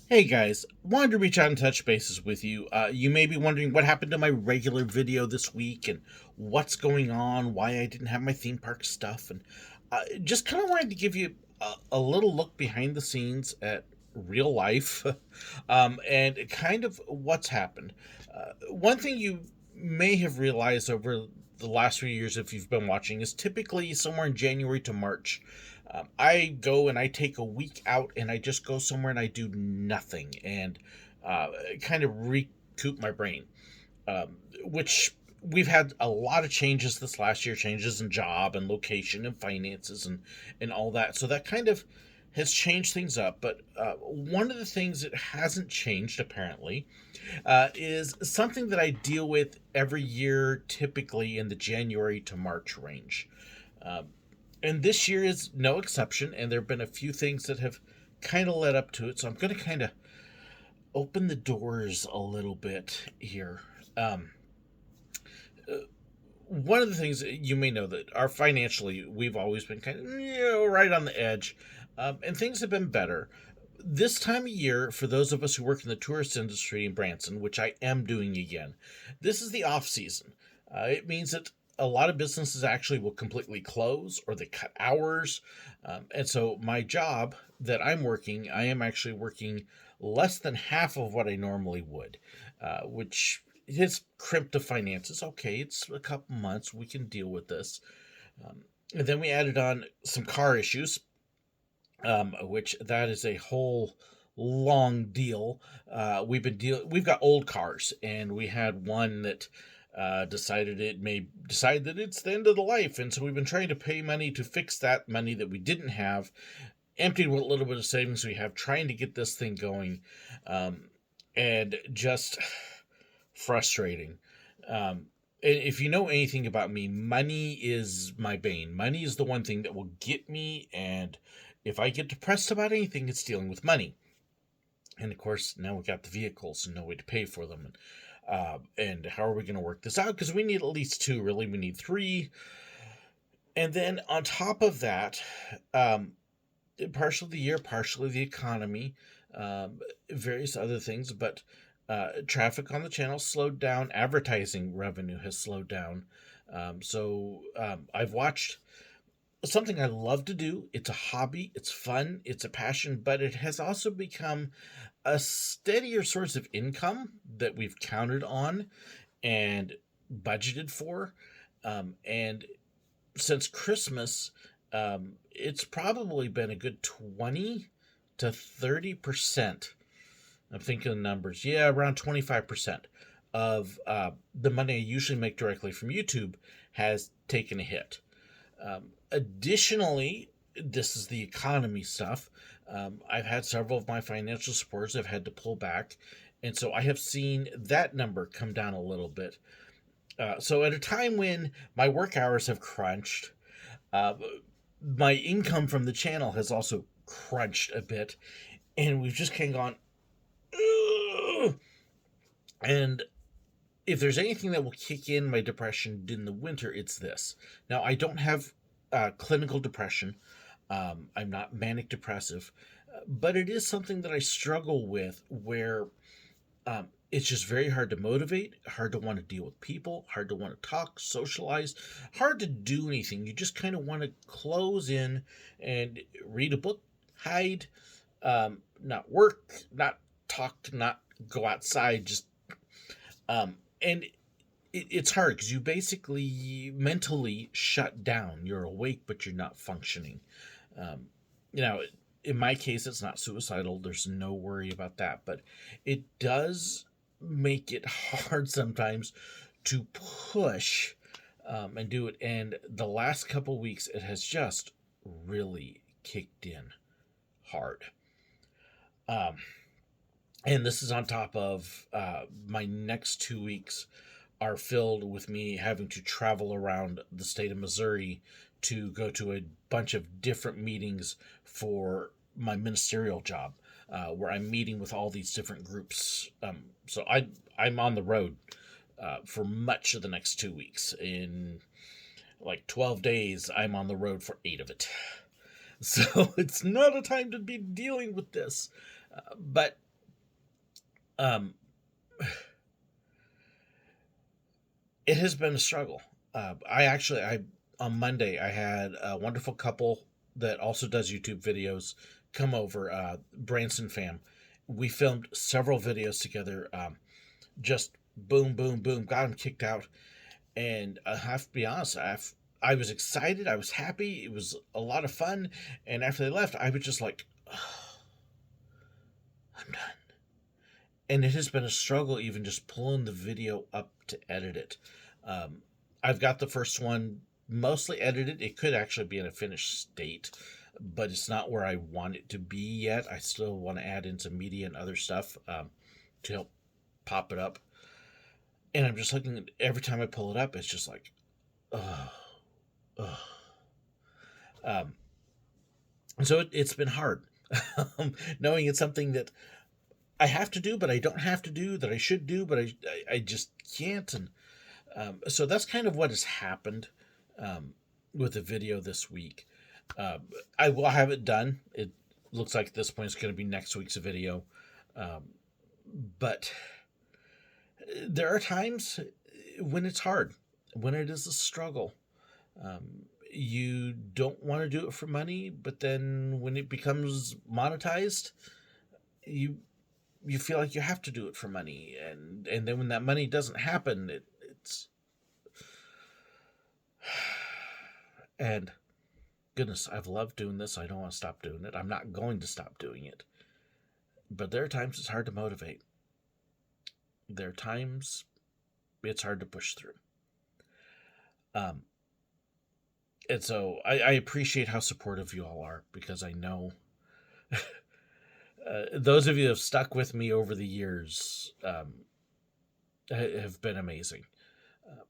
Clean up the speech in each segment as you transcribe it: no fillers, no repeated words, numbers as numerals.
Hey guys, wanted to reach out and touch bases with you. You may be wondering what happened to my regular video this week and what's going on, why I didn't have my theme park stuff, and just kind of wanted to give you a little look behind the scenes at real life and kind of what's happened. One thing you may have realized over the last few years, if you've been watching, is typically somewhere in January to March. I go and I take a week out and I just go somewhere and I do nothing and kind of recoup my brain, which we've had a lot of changes this last year, changes in job and location and finances and all that. So that kind of has changed things up. But one of the things that hasn't changed apparently is something that I deal with every year, typically in the January to March range. Um, and this year is no exception, and there have been a few things that have kind of led up to it. So I'm going to kind of open the doors a little bit here. Um, One of the things that you may know that our financially, we've always been kind of right on the edge, and things have been better. This time of year, for those of us who work in the tourist industry in Branson, which I am doing again, this is the off season. It means that a lot of businesses actually will completely close or they cut hours. And so, my job that I'm working, I am actually working less than half of what I normally would, which has crimped the finances. Okay, it's a couple months. We can deal with this. And then we added on some car issues, which that is a whole long deal. We've got old cars, and we had one that decide that it's the end of the life, and so we've been trying to pay money to fix that money that we didn't have, emptied what little bit of savings we have, trying to get this thing going, and just frustrating. And if you know anything about me, money is my bane. Money is the one thing that will get me, and if I get depressed about anything, it's dealing with money. And of course, now we got the vehicles and no way to pay for them. And how are we going to work this out? Because we need at least two, really. We need three. And then on top of that, um, partially the year, partially the economy, various other things, but traffic on the channel slowed down. Advertising revenue has slowed down. I've watched something I love to do. It's a hobby, it's fun, it's a passion, but it has also become a steadier source of income that we've counted on and budgeted for. And since Christmas, it's probably been a good 20 to 30%. I'm thinking of numbers. Yeah, around 25% of the money I usually make directly from YouTube has taken a hit. Additionally, this is the economy stuff. I've had several of my financial supporters have had to pull back, and so I have seen that number come down a little bit. So at a time when my work hours have crunched, uh, my income from the channel has also crunched a bit, and we've just kind of gone, ugh. And if there's anything that will kick in my depression in the winter, it's this. Now, I don't have clinical depression. I'm not manic depressive, but it is something that I struggle with where it's just very hard to motivate, hard to want to deal with people, hard to want to talk, socialize, hard to do anything. You just kind of want to close in and read a book, hide, not work, not talk, not go outside, just and it's hard because you basically mentally shut down. You're awake, but you're not functioning. Um, you know, in my case, it's not suicidal. There's no worry about that, but it does make it hard sometimes to push and do it. And the last couple weeks, it has just really kicked in hard. Um, and this is on top of my next 2 weeks are filled with me having to travel around the state of Missouri to go to a bunch of different meetings for my ministerial job, where I'm meeting with all these different groups. I'm on the road for much of the next 2 weeks. In like 12 days, I'm on the road for 8 of it. So it's not a time to be dealing with this. But Um, it has been a struggle. I on Monday I had a wonderful couple that also does YouTube videos come over. Branson fam, we filmed several videos together. Just boom, boom, boom, got them kicked out, and I have to be honest, I was excited, I was happy, it was a lot of fun, and after they left, I was just like, oh, I'm done. And it has been a struggle even just pulling the video up to edit it. Um, I've got the first one mostly edited. It could actually be in a finished state, but it's not where I want it to be yet. I still want to add in some media and other stuff to help pop it up. And I'm just looking at every time I pull it up, it's just like, oh, oh. Um, so it's been hard. Knowing it's something that I have to do, but I don't have to do, that I should do, but I just can't. And so that's kind of what has happened with the video this week. I will have it done. It looks like at this point it's going to be next week's video. Um, but there are times when it's hard, when it is a struggle. You don't want to do it for money, but then when it becomes monetized, you you feel like you have to do it for money, and then when that money doesn't happen, it's and goodness, I've loved doing this. I don't want to stop doing it. I'm not going to stop doing it. But there are times it's hard to motivate. There are times it's hard to push through. Um, and so I appreciate how supportive you all are, because I know those of you that have stuck with me over the years have been amazing.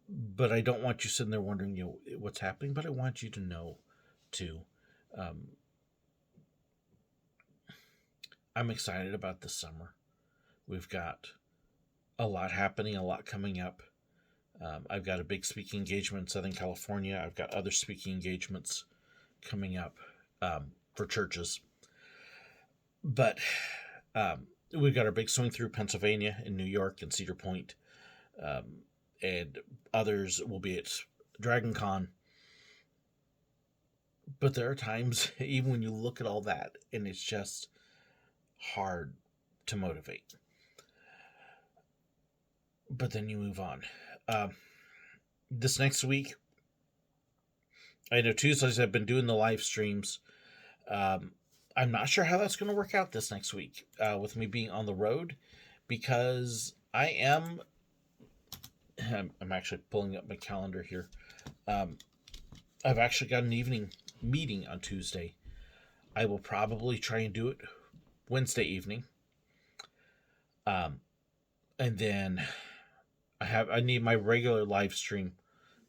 But I don't want you sitting there wondering, what's happening. But I want you to know, too. Um, I'm excited about this summer. We've got a lot happening, a lot coming up. I've got a big speaking engagement in Southern California. I've got other speaking engagements coming up for churches. But we've got our big swing through Pennsylvania and New York and Cedar Point. And others will be at Dragon Con. But there are times, even when you look at all that, and it's just hard to motivate. But then you move on. This next week, I know Tuesdays I've been doing the live streams. I'm not sure how that's going to work out this next week with me being on the road, because I'm actually pulling up my calendar here. I've actually got an evening meeting on Tuesday. I will probably try and do it Wednesday evening. And then I need my regular live stream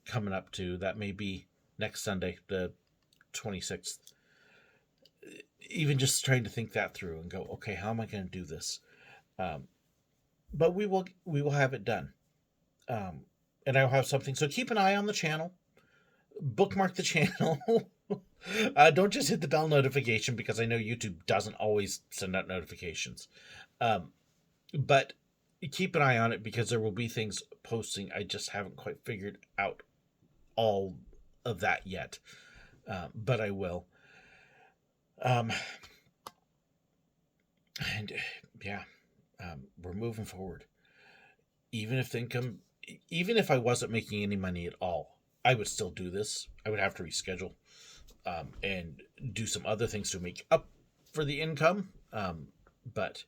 coming up too. That may be next Sunday, the 26th. Even just trying to think that through and go, okay, how am I going to do this? But we will have it done. And I'll have something. So keep an eye on the channel. Bookmark the channel. Don't just hit the bell notification, because I know YouTube doesn't always send out notifications. But keep an eye on it, because there will be things posting. I just haven't quite figured out all of that yet. But I will. And yeah, we're moving forward. Even if I wasn't making any money at all, I would still do this. I would have to reschedule and do some other things to make up for the income. But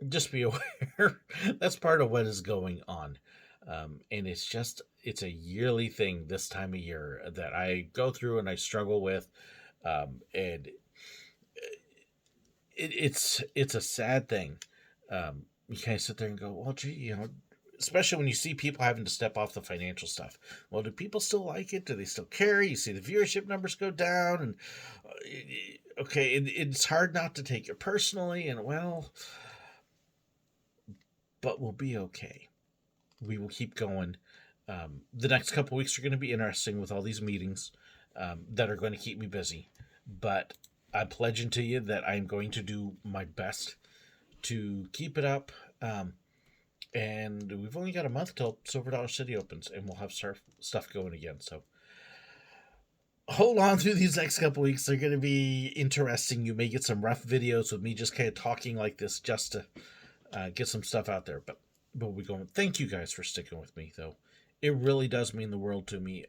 just be aware that's part of what is going on. And it's a yearly thing this time of year that I go through and I struggle with. And it's a sad thing. You kind of sit there and go, well, gee, especially when you see people having to step off the financial stuff. Well, do people still like it? Do they still care? You see the viewership numbers go down, and okay, it's hard not to take it personally, and but we'll be okay. We will keep going. The next couple weeks are going to be interesting with all these meetings that are going to keep me busy, but I'm pledging to you that I'm going to do my best to keep it up. And we've only got a month till Silver Dollar City opens, and we'll have stuff going again. So hold on through these next couple weeks. They're going to be interesting. You may get some rough videos with me just kind of talking like this just to get some stuff out there. But we're going. Thank you guys for sticking with me, though. It really does mean the world to me.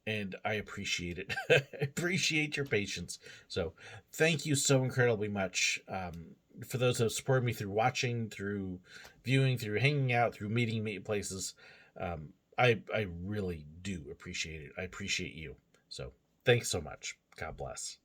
And I appreciate it. I appreciate your patience. So thank you so incredibly much. For those that have supported me through watching, through viewing, through hanging out, through meeting me at places. I really do appreciate it. I appreciate you. So thanks so much. God bless.